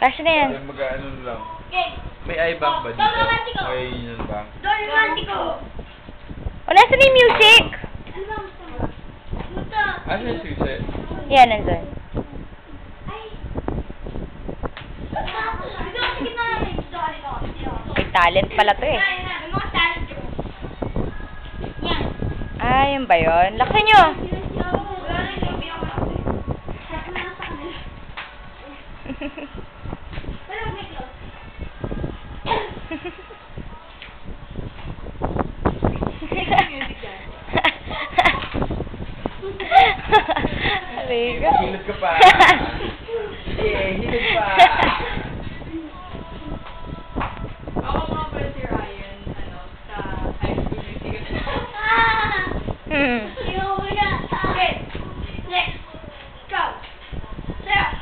Action na yan. Mag-ano lang. Okay. May iBank ba dito? May yun bank? Don Romantico. O, nasa na yung music? Ano ba gusto mo? Puta. Ano yung susi? Yan, nandun. Ay. Sige na. May talent pala to eh. May mga talent ko. Yan. Ah, yun ba yun? Laksan nyo. Wala na yung pinakamalaki. Sabi na sa kanila. Pero may close. Rigo. Hilot ka pa. Hilot pa. Ako mga pala si Ryan, sa high school music. Okay. Next. Go. Sarah.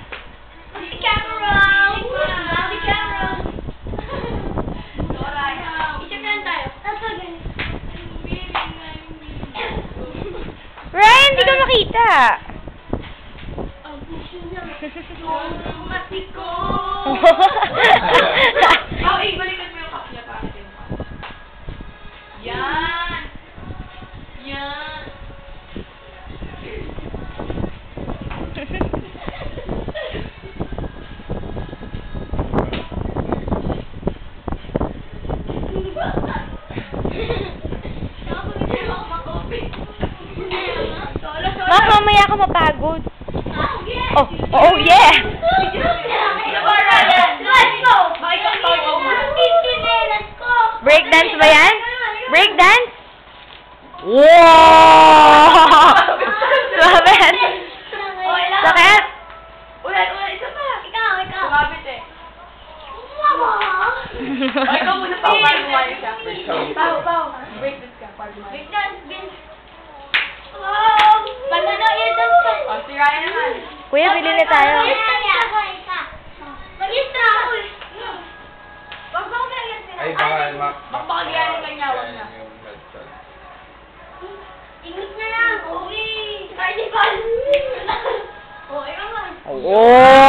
The camera. The camera. Isip na lang tayo. Ryan, hindi ka makita. Ang puso niya. Romantico. Balikan mo yung cup niya para din. Yan! Yan! Baka mamaya ako mapagod. Oh, oh yeah! Breakdance ba yan? Breakdance? Wow! Sakit! Sakit? Ulan, isa pa! Sumabit eh. Ikaw muna pa, para lumayo siya. Pao. Breakdance ka, para lumayo. Oh, si Ryan naman. Kuya, bili na tayo. Mag-istra ako eh. Wag ba ako Ay, baka Magpakagayanin ka niya, wag na. Ingit na lang. Okay. Carnival. Oh, ikaw nga. Oh!